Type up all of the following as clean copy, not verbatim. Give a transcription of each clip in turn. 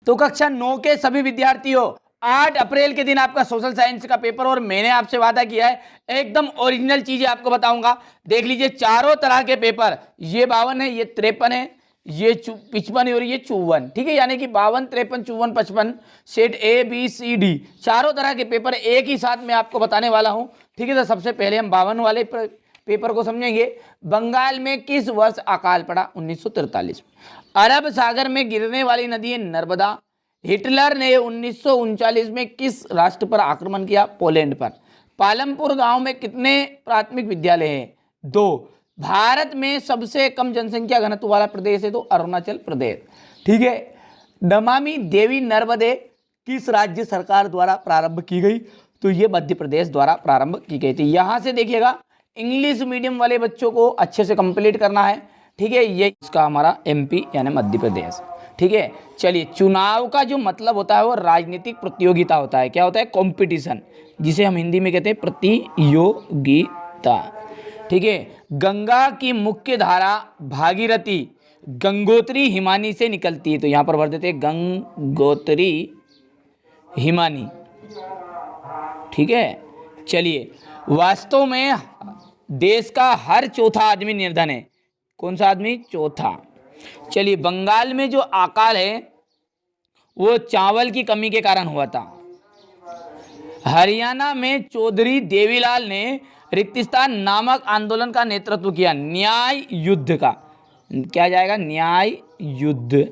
तो कक्षा 9 के सभी विद्यार्थियों, 8 अप्रैल के दिन आपका सोशल साइंस का पेपर, और मैंने आपसे वादा किया है एकदम ओरिजिनल चीजें आपको बताऊंगा। देख लीजिए चारों तरह के पेपर, ये 52 है, ये 53 है, ये 55 है और ये 54, ठीक है, यानी कि 52, 53, 54, 55 सेट ABCD चारों तरह के पेपर एक ही साथ में आपको बताने वाला हूं, ठीक है। तो सबसे पहले हम 52 वाले पेपर को समझेंगे। बंगाल में किस वर्ष अकाल पड़ा? 1943 में। अरब सागर में गिरने वाली नदी है नर्मदा। हिटलर ने 1939 में किस राष्ट्र पर आक्रमण किया? पोलैंड पर। पालमपुर गांव में कितने प्राथमिक विद्यालय हैं? 2। भारत में सबसे कम जनसंख्या घनत्व वाला प्रदेश है? तो अरुणाचल प्रदेश, ठीक है। नमामि देवी नर्मदे किस राज्य सरकार द्वारा प्रारंभ की गई? तो ये मध्य प्रदेश द्वारा प्रारंभ की गई थी। यहां से देखिएगा इंग्लिश मीडियम वाले बच्चों को अच्छे से कंप्लीट करना है, ठीक है। ये इसका हमारा MP यानी मध्य प्रदेश, ठीक है। चलिए, चुनाव का जो मतलब होता है वो राजनीतिक प्रतियोगिता होता है। क्या होता है? कंपटीशन, जिसे हम हिंदी में कहते हैं प्रतियोगिता, ठीक है। गंगा की मुख्य धारा भागीरथी गंगोत्री हिमानी से निकलती है, तो यहां पर भर देते हैं गंगोत्री हिमानी, ठीक है। चलिए, वास्तव में देश का हर चौथा आदमी निर्धन है। कौन सा आदमी? चौथा। चलिए, बंगाल में जो अकाल है वो चावल की कमी के कारण हुआ था। हरियाणा में चौधरी देवीलाल ने रिक्तिस्तान नामक आंदोलन का नेतृत्व किया। न्याय युद्ध का, क्या जाएगा? न्याय युद्ध,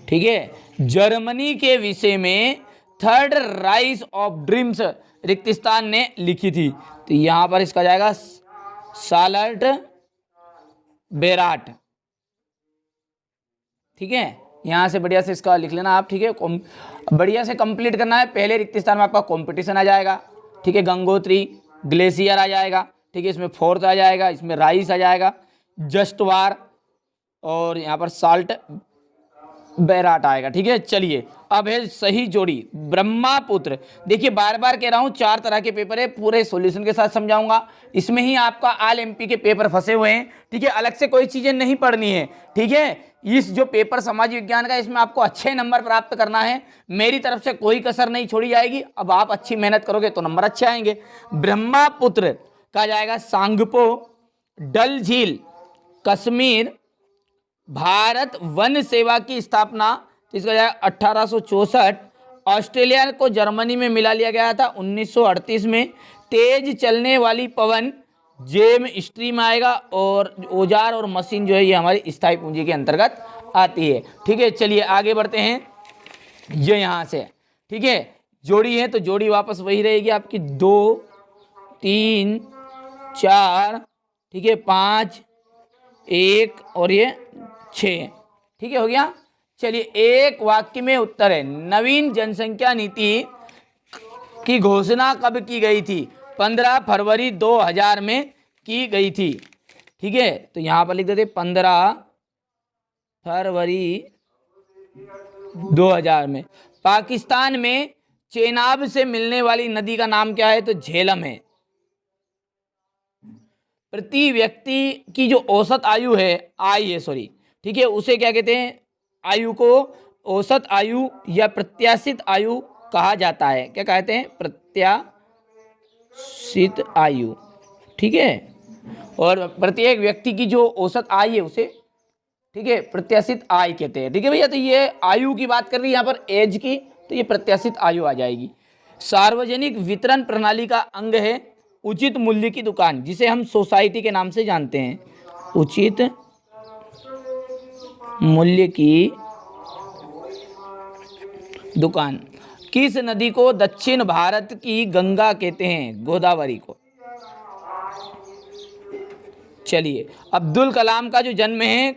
ठीक है। जर्मनी के विषय में थर्ड राइज ऑफ ड्रीम्स रिक्तिस्तान ने लिखी थी, तो यहां पर इसका जाएगा सालर्ट बेराट, ठीक है। यहां से बढ़िया से इसका लिख लेना आप, ठीक है। बढ़िया से कंप्लीट करना है। पहले रिक्तिस्तान में आपका कंपटीशन आ जाएगा, ठीक है। गंगोत्री ग्लेशियर आ जाएगा, ठीक है। इसमें फोर्थ आ जाएगा, इसमें राइस आ जाएगा, जस्ट वार, और यहाँ पर साल्ट बैराट आएगा, ठीक है। चलिए, अब है सही जोड़ी ब्रह्मापुत्र। देखिए, बार बार कह रहा हूं 4 तरह के पेपर है, पूरे सॉल्यूशन के साथ समझाऊंगा। इसमें ही आपका ऑल MP के पेपर फंसे हुए हैं, ठीक है। अलग से कोई चीजें नहीं पढ़नी है, ठीक है। इस जो पेपर समाज विज्ञान का, इसमें आपको अच्छे नंबर प्राप्त करना है। मेरी तरफ से कोई कसर नहीं छोड़ी जाएगी। अब आप अच्छी मेहनत करोगे तो नंबर अच्छे आएंगे। ब्रह्मापुत्र का जाएगा सांगपो, डल झील, कश्मीर। भारत वन सेवा की स्थापना, तो इसका जाएगा 1864। ऑस्ट्रेलिया को जर्मनी में मिला लिया गया था 1938 में। तेज चलने वाली पवन जेम स्ट्रीम आएगा, और औजार और मशीन जो है ये हमारी स्थायी पूंजी के अंतर्गत आती है, ठीक है। चलिए आगे बढ़ते हैं। ये यहाँ से, ठीक है, जोड़ी है तो जोड़ी वापस वही रहेगी आपकी 2, 3, 4, ठीक है, 5, 1 और ये 6, ठीक है, हो गया। चलिए, एक वाक्य में उत्तर है। नवीन जनसंख्या नीति की घोषणा कब की गई थी? 15 फरवरी 2000 में की गई थी, ठीक है। तो यहां पर लिख देते 15 फरवरी 2000 में। पाकिस्तान में चेनाब से मिलने वाली नदी का नाम क्या है? तो झेलम है। प्रति व्यक्ति की जो औसत आयु है, ठीक है, उसे क्या कहते हैं? आयु को औसत आयु या प्रत्याशित आयु कहा जाता है। क्या कहते हैं? प्रत्याशित आयु, ठीक है। और प्रत्येक व्यक्ति की जो औसत आयु है उसे, ठीक है, प्रत्याशित आय कहते हैं, ठीक है भैया। तो ये आयु की बात कर रही है यहाँ पर, एज की, तो ये प्रत्याशित आयु आ जाएगी। सार्वजनिक वितरण प्रणाली का अंग है उचित मूल्य की दुकान, जिसे हम सोसाइटी के नाम से जानते हैं। उचित मूल्य की दुकान। किस नदी को दक्षिण भारत की गंगा कहते हैं? गोदावरी को। चलिए, अब्दुल कलाम का जो जन्म है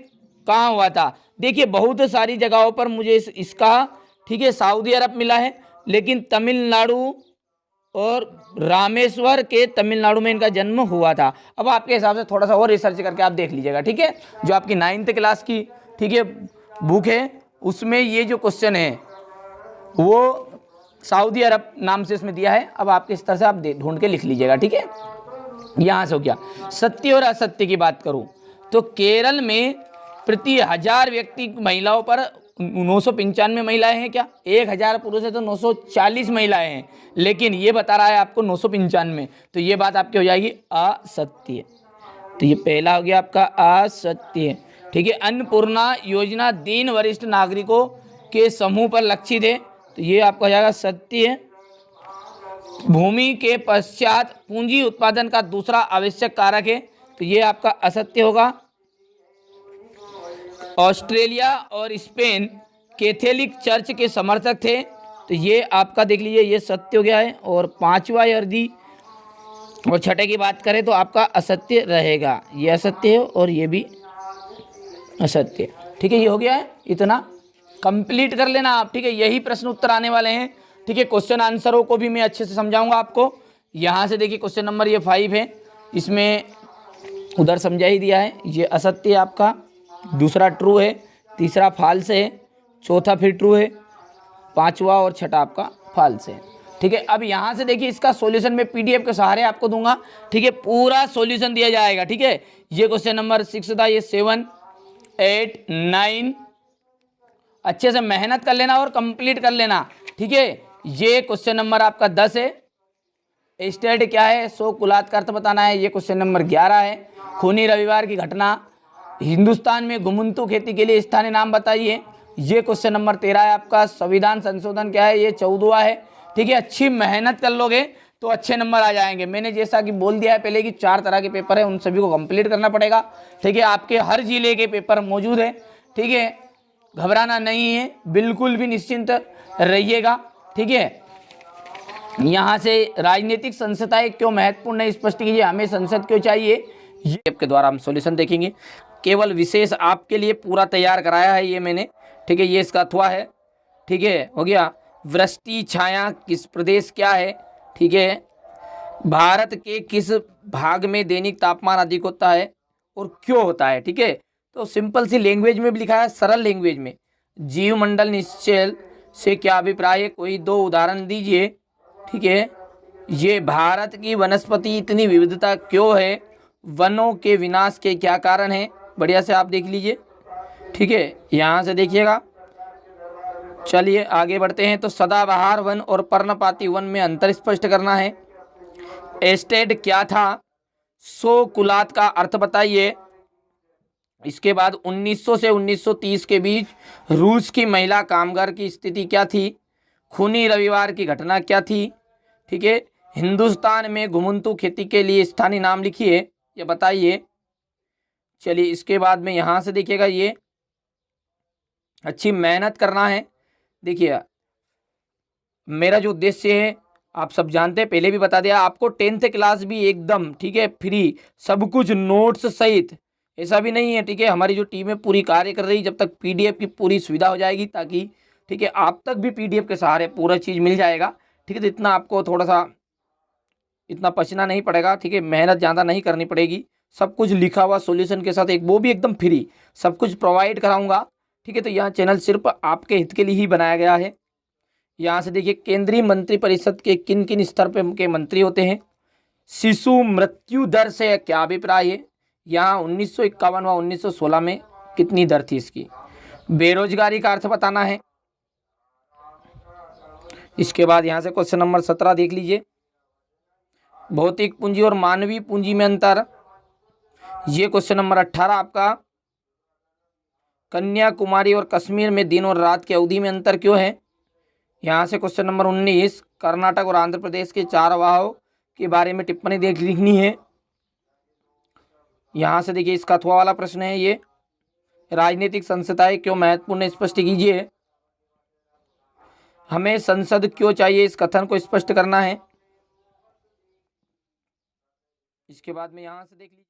कहाँ हुआ था? देखिए, बहुत सारी जगहों पर मुझे इसका, ठीक है, सऊदी अरब मिला है, लेकिन तमिलनाडु और रामेश्वर के तमिलनाडु में इनका जन्म हुआ था। अब आपके हिसाब से थोड़ा सा और रिसर्च करके आप देख लीजिएगा, ठीक है। जो आपकी 9th क्लास की, ठीक है, बुक है, उसमें ये जो क्वेश्चन है वो सऊदी अरब नाम से इसमें दिया है। अब आपके इस तरह से आप ढूंढ के लिख लीजिएगा, ठीक है। यहाँ से हो गया। सत्य और असत्य की बात करूँ तो केरल में प्रति 1000 व्यक्ति महिलाओं पर 995 महिलाएं हैं क्या? 1000 पुरुष है तो 940 महिलाएं हैं, लेकिन ये बता रहा है आपको 995, तो ये बात आपकी हो जाएगी असत्य। तो ये पहला हो गया आपका असत्य। ठीक है, अन्नपूर्णा योजना दीन वरिष्ठ नागरिकों के समूह पर लक्षित है, तो ये आपका हो जाएगा सत्य है। भूमि के पश्चात पूंजी उत्पादन का दूसरा आवश्यक कारक है, तो ये आपका असत्य होगा। ऑस्ट्रेलिया और स्पेन कैथोलिक चर्च के समर्थक थे, तो ये आपका देख लीजिए ये सत्य हो गया है। और पांचवा यदि और छठे की बात करें तो आपका असत्य रहेगा, ये असत्य है और ये भी असत्य। ठीक है, ये हो गया है, इतना कंप्लीट कर लेना आप। ठीक है, यही प्रश्न उत्तर आने वाले हैं। ठीक है, क्वेश्चन आंसरों को भी मैं अच्छे से समझाऊंगा आपको। यहाँ से देखिए क्वेश्चन नंबर ये 5 है, इसमें उधर समझा ही दिया है। ये असत्य है आपका, दूसरा ट्रू है, तीसरा फॉल्स है, चौथा फिर ट्रू है, पांचवा और छठा आपका फॉल्स है। ठीक है, अब यहाँ से देखिए इसका सॉल्यूशन मैं पीडीएफ के सहारे आपको दूंगा। ठीक है, पूरा सॉल्यूशन दिया जाएगा। ठीक है, ये क्वेश्चन नंबर 6 था, ये 7, 8, 9 अच्छे से मेहनत कर लेना और कंप्लीट कर लेना। ठीक है, ये क्वेश्चन नंबर आपका 10 है। स्टेट क्या है, सो कुलात का अर्थ बताना है, ये क्वेश्चन नंबर 11 है। खूनी रविवार की घटना, हिंदुस्तान में घुमंतू खेती के लिए स्थानीय नाम बताइए, ये क्वेश्चन नंबर 13 है आपका। संविधान संशोधन क्या है, ये 14वां है। ठीक है, अच्छी मेहनत कर लोगे तो अच्छे नंबर आ जाएंगे। मैंने जैसा कि बोल दिया है पहले कि 4 तरह के पेपर है, उन सभी को कंप्लीट करना पड़ेगा। ठीक है, आपके हर जिले के पेपर मौजूद है। ठीक है, घबराना नहीं है, बिल्कुल भी निश्चिंत रहिएगा। ठीक है, यहाँ से राजनीतिक संस्थाएं क्यों महत्वपूर्ण है स्पष्ट कीजिए, हमें संसद क्यों चाहिए, ये आपके द्वारा हम सॉल्यूशन देखेंगे। केवल विशेष आपके लिए पूरा तैयार कराया है ये मैंने। ठीक है, ये इसका अथवा है। ठीक है, हो गया। वृष्टि छाया किस प्रदेश क्या है? ठीक है, भारत के किस भाग में दैनिक तापमान अधिक होता है और क्यों होता है? ठीक है, तो सिंपल सी लैंग्वेज में भी लिखा है, सरल लैंग्वेज में। जीवमंडल निश्चल से क्या अभिप्राय है, कोई 2 उदाहरण दीजिए। ठीक है, ये भारत की वनस्पति इतनी विविधता क्यों है, वनों के विनाश के क्या कारण हैं, बढ़िया से आप देख लीजिए। ठीक है, यहाँ से देखिएगा। चलिए आगे बढ़ते हैं। तो सदाबहार वन और पर्णपाती वन में अंतर स्पष्ट करना है। एस्टेट क्या था, सो कुलात का अर्थ बताइए। इसके बाद 1900 से 1930 के बीच रूस की महिला कामगार की स्थिति क्या थी, खूनी रविवार की घटना क्या थी। ठीक है, हिंदुस्तान में घुमंतू खेती के लिए स्थानीय नाम लिखिए, ये बताइए। चलिए इसके बाद में यहाँ से देखिएगा, ये अच्छी मेहनत करना है। देखिए मेरा जो उद्देश्य है आप सब जानते हैं, पहले भी बता दिया आपको। 10th क्लास भी एकदम ठीक है फ्री, सब कुछ नोट्स सहित, ऐसा भी नहीं है। ठीक है, हमारी जो टीम है पूरी कार्य कर रही है, जब तक पीडीएफ की पूरी सुविधा हो जाएगी, ताकि ठीक है आप तक भी पीडीएफ के सहारे पूरा चीज़ मिल जाएगा। ठीक है, तो इतना आपको थोड़ा सा इतना पसीना नहीं पड़ेगा। ठीक है, मेहनत ज़्यादा नहीं करनी पड़ेगी, सब कुछ लिखा हुआ सॉल्यूशन के साथ, एक वो भी एकदम फ्री सब कुछ प्रोवाइड कराऊंगा। ठीक है, तो यह चैनल सिर्फ आपके हित के लिए ही बनाया गया है। यहाँ से देखिए, केंद्रीय मंत्रिपरिषद के किन किन स्तर पर के मंत्री होते हैं, शिशु मृत्यु दर से क्या अभिप्राय है, यहाँ 1951 व 1916 में कितनी दर थी इसकी, बेरोजगारी का अर्थ बताना है। इसके बाद यहाँ से क्वेश्चन नंबर 17 देख लीजिए, भौतिक पूंजी और मानवीय पूंजी में अंतर। ये क्वेश्चन नंबर 18 आपका, कन्याकुमारी और कश्मीर में दिन और रात की अवधि में अंतर क्यों है। यहाँ से क्वेश्चन नंबर 19, कर्नाटक और आंध्र प्रदेश के चारवाहों के बारे में टिप्पणी लिखनी है। यहाँ से देखिए इसका अथवा वाला प्रश्न है ये, राजनीतिक संस्थाएं क्यों महत्वपूर्ण स्पष्ट कीजिए, हमें संसद क्यों चाहिए, इस कथन को स्पष्ट करना है। इसके बाद में यहाँ से देख लीजिए।